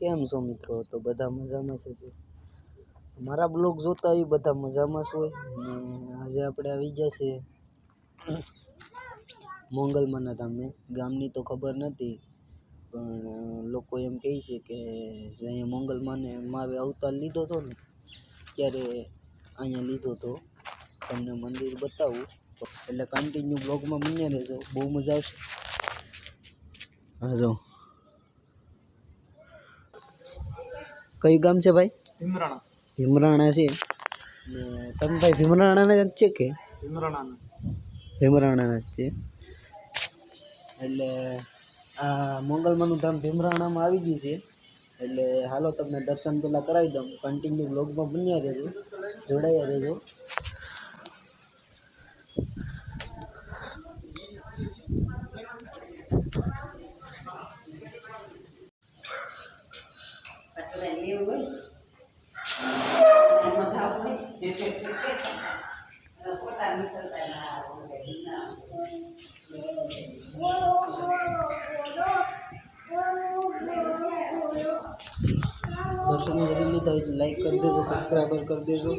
કેમ છો મિત્રો? તો બધા મજામાં છે. મારા બ્લોગ જોતા હોય બધા મજામાં જ હોય ને આજે આપણે આવી ગયા છે મોંગલમાના ધામે. ગામની તો ખબર નથી પણ લોકો એમ કહે છે કે અહીંયા મોંગલમાને માવે અવતાર લીધો હતો ને ત્યારે અહીંયા લીધો હતો. તમને મંદિર બતાવું એટલે કન્ટિન્યુ બ્લોગમાં બન્યા રહેજો, બહુ મજા આવશે. હા જો કઈ ગામ છે ભાઈ? ભીમરાણા. ભીમરાણા છે ને તમે ભાઈ ભીમરાણાના જ છે કે? ભીમરાણાના જ છે. એટલે આ મોંગલમાનું ધામ ભીમરાણામાં આવી ગયું છે. એટલે હાલો તમને દર્શન પહેલાં કરાવી દઉં. કન્ટિન્યુ બ્લોગમાં બન્યા રહેજો, જોડાયા રહેજો. દર્શન કરી લીધા એટલે લાઈક કરી દેજો, સબસ્ક્રાઈબર કરી દેજો.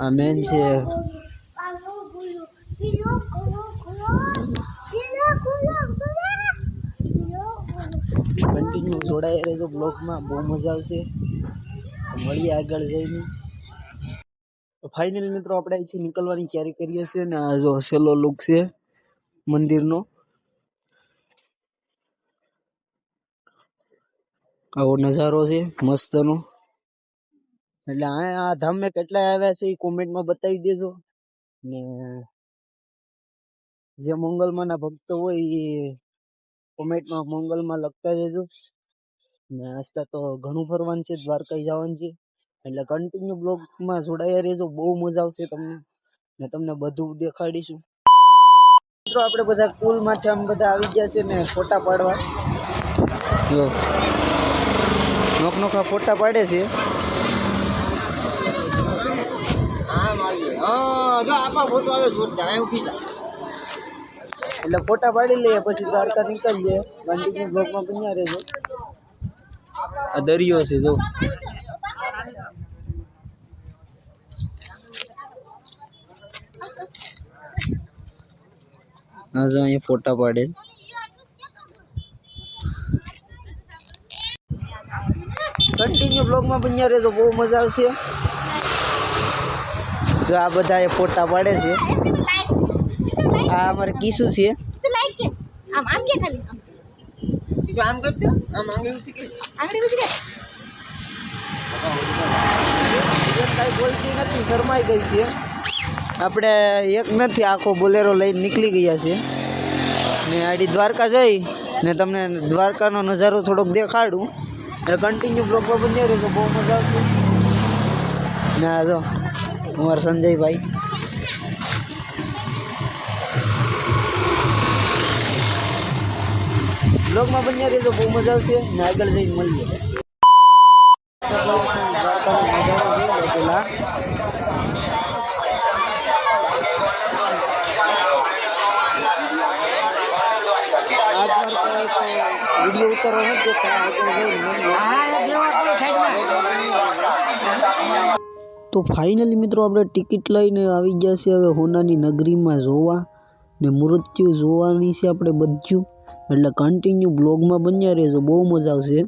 આ મેન છે કન્ટિન્યુ જોડાયા રહેજો બ્લોગમાં, બહુ મજા આવશે. મળીએ આગળ જઈને. ફાઇનલી મિત્રો આપણે અહીંથી નીકળવાની તૈયારી કરીએ છીએ ને આ જો છેલ્લો લુક છે મંદિરનો. આવો નજારો છે મસ્તનો. એટલે આ ધામે કેટલા આવ્યા છે એ કોમેન્ટમાં બતાવી દેજો ને જે મોંગલમાના ભક્ત હોય એ કોમેન્ટમાં મોંગલમાં લખતા જજો. ને આસ્તા તો ઘણું ફરવાનું છે, દ્વારકા જવાનું છે. એટલે કન્ટિન્યુ બ્લોગમાં જોડાયા રહેજો, બહુ મજા આવશે તમને ને તમને બધું દેખાડીશું. મિત્રો આપણે બધા પુલમાંથી આમ બધા આવી ગયા છે ને ફોટા પાડવા. જો નોખા ફોટા પાડે છે. એટલે ફોટા પાડી લઈએ પછી દ્વારકા નીકળીએ. કન્ટિન્યુ બ્લોગમાં બન્યા રહેજો. આ દરિયો છે જો. હા જો અહીંયા ફોટા પાડે. કન્ટિન્યુ બ્લોગમાં બન્યા રહેજો, બહુ મજા આવશે. જો આ બધા એ ફોટા પાડે છે. આ અમારે કિસુ છે. આમ આમ કે ખાલી આમ કરતો આમ આંગળી ઊંચી કે કાંઈ બોલતી નથી, શરમાઈ ગઈ છે. આપણે એક નથી આખો બોલેરો લઈને નીકળી ગયા છે ને આડી દ્વારકા જઈ ને તમને દ્વારકાનો નજારો થોડોક દેખાડું. એટલે કન્ટિન્યુ બ્લોગમાં બન્યા રહેજો, બહુ મજા આવશે. ને આ જો અમારા સંજયભાઈ. બ્લોગમાં બન્યા રહેજો, બહુ મજા આવશે ને આગળ જઈને મળીએ. દ્વારકાનો નજારો જોઈ પેલા. વિડીયો ઉતારવા નથી દેતા, આગળ જઈને તો ફાઇનલી મિત્રો આપણે ટિકિટ લઈને આવી ગયા છે હવે હોનાની નગરીમાં જોવા ને મૃત્યુ જોવાની છે આપણે બધું. એટલે કન્ટિન્યુ બ્લોગમાં બન્યા રહેજો, બહુ મજા આવશે.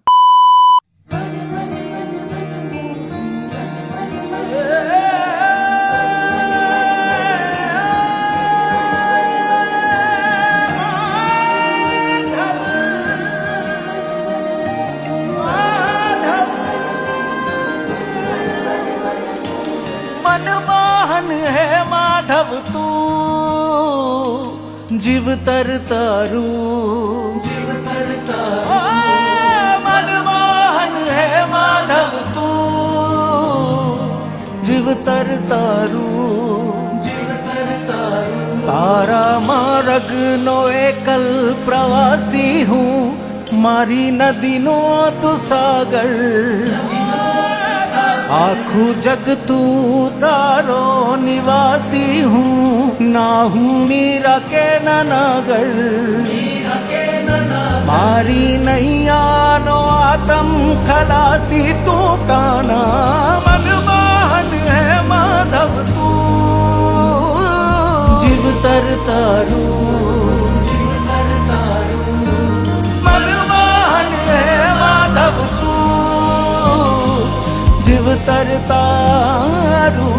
मनमोहन है माधव तू जीव तर तारू मनमोहन है माधव तू जीव तर तारू तारा मार्ग नो एकल प्रवासी हूँ मारी नदी नो तू सागर आखू जग तू तारो निवासी हूँ ना हूँ मीरा के नगर मारी नैयानो आतम खलासी तू काना मनमोहन है माधव तू जीव तर तारू मनमोहन है माधव तू जीव तर तारू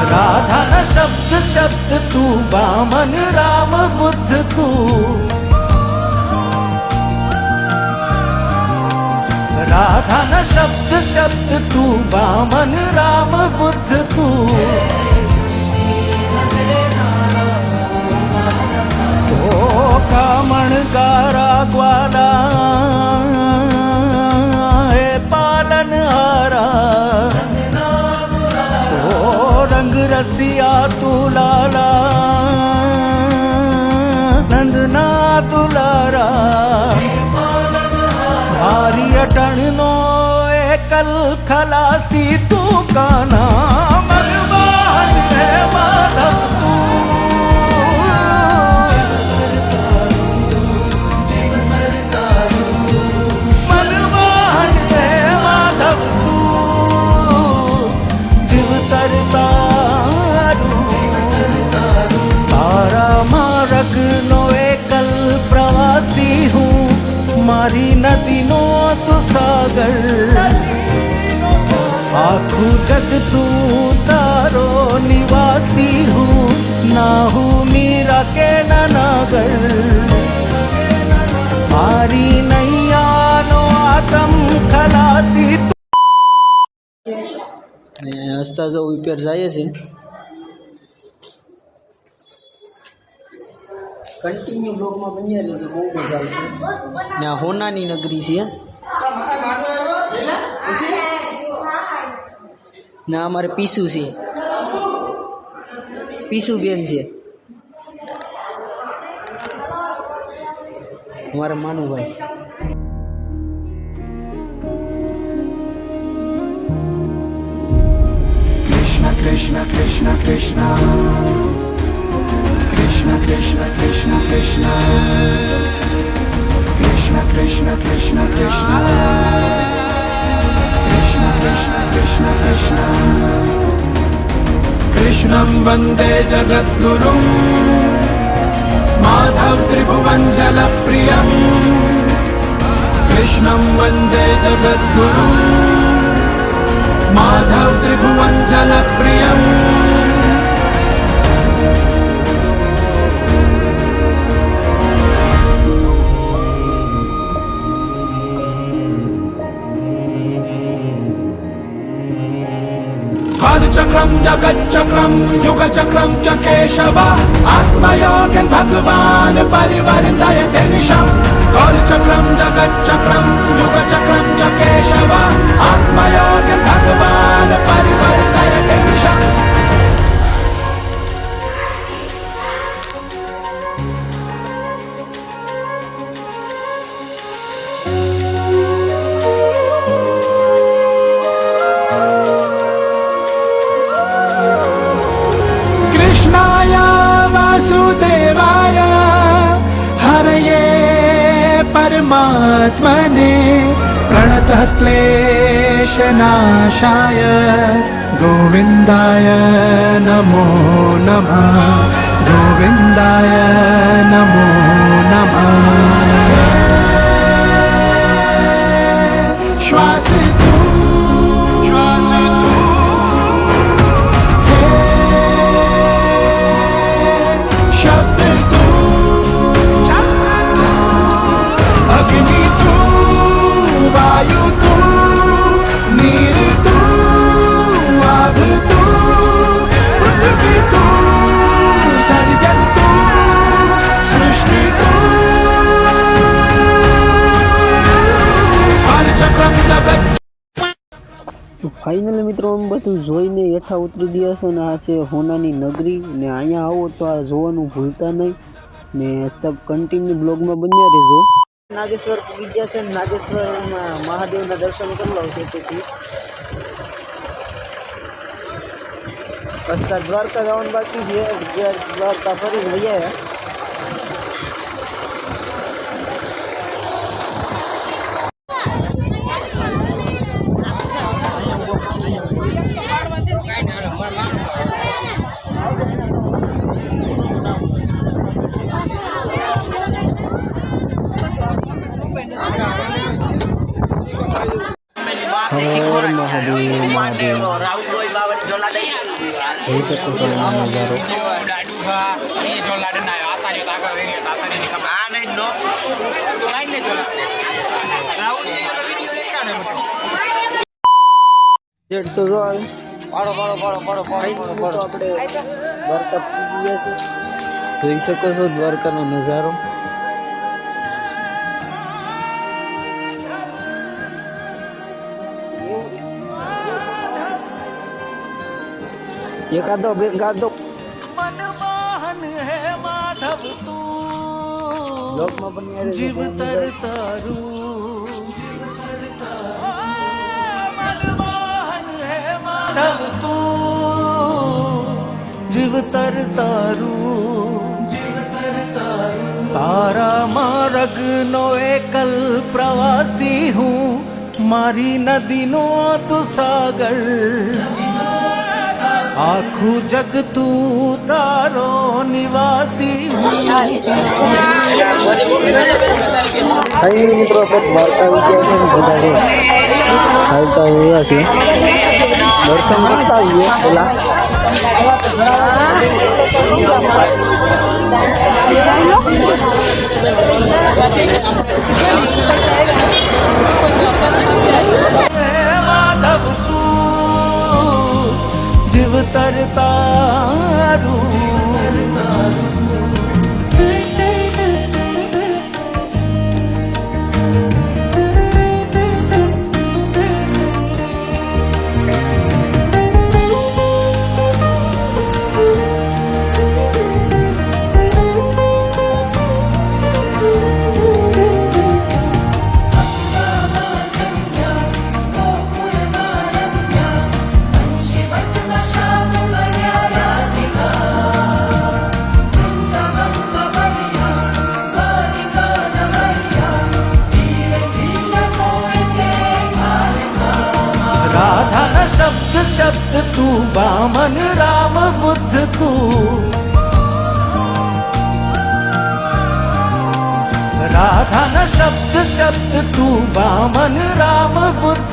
राधा न शब्द शब्द तू वामन राम बुद्ध तू राधा न शब्द शब्द तू वामन राम बुद्ध तू तो कामण गारा ग्वाला हे पालन हारा रंग रसिया तू लाला नंदना दुलारा भारी अटण नो एकल खलासी तू काना मनमोहन है माधव तू मनमोहन है माधव तू जीव तरता तारा मार्ग नो एकल प्रवासी हूँ मारी नदी नो तू सागर आखू जग तू तारो निवासी हूँ ना हूँ मीरा के नागर मारी नैया नो आतम खलासी હસતા જો ઉપર જાય છે કન્ટિન્યુ બ્લોગમાં બન્યા રહે છે બહુ મજા આવે છે ને આ હોનાની નગરી છે ને અમારે પીસુ છે પીસુ બેન છે અમારા માનુભાઈ Krishna Krishna Krishna Krishna Krishna Krishna Krishna Krishna Krishna Krishna Krishna Krishna Krishna Krishna Krishna Krishnam Vande Jagadgurum Madhav Tribhuvan Jalapriyam Krishnam Vande Jagadgurum Madhav Tribhuvan Jalapriyam Chakram Jagat Chakram Yuga Chakram Chakeshava Atmayogan Bhagavan Parivartayate Nisham Kali Chakram Jagat Chakram Yuga Chakram Chakeshava Atmayogan Bhagavan Parivartayate Nisham वासुदेवाय हरये परमात्मने प्रणतः क्लेशनाशाय गोविन्दाय नमो नमः गोविन्दाय नमो नमः श्वास तू वायु तू नीर तू ફાઇનલી મિત્રો આમ બધું જોઈને હેઠા ઉતરી ગયા છે ને આ છે હોનાની નગરી ને અહીંયા આવો તો આ જોવાનું ભૂલતા નહીં ને કન્ટિન્યુ બ્લોગમાં બન્યા રહેજો. નાગેશ્વર પૂગી ગયા છે. નાગેશ્વરમાં મહાદેવના દર્શન કરી લો છો તેથી રસ્તા દ્વારકા જવાનું બાકી છે. દ્વારકા ફરી વહી આવ્યા. હર મહાદેવ મહાદેવ જોઈ શકો છો નજારો. તો જો આપણે દ્વારકા પૂરી ગયા છે. જોઈ શકો છો દ્વારકાનો નજારો. એકાદો બેકાદો मनमोहन है माधव तू લોકમાં પણ जीव तर तारू मनमोहन है माधव तू जीव तर तारू तारा मार्ग नो एकल प्रवासी हूँ मारी नदी नो तू सागर आखू जग तू तारो निवासी મિત્રો દ્વારકા વિદ્યા છે ને બધા ચાલતા એવા છે. દર્શન કરતા આવીએ પેલા. माधव तू जीव तर तारू राधा न शब्द शब्द तू वामन राम बुद्ध तू राधा न शब्द शब्द तू वामन राम बुद्ध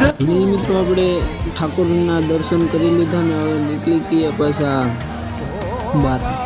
મિત્રો આપણે ઠાકોરના દર્શન કરી લીધા ને હવે નીકળી ગયા પાછા બહાર.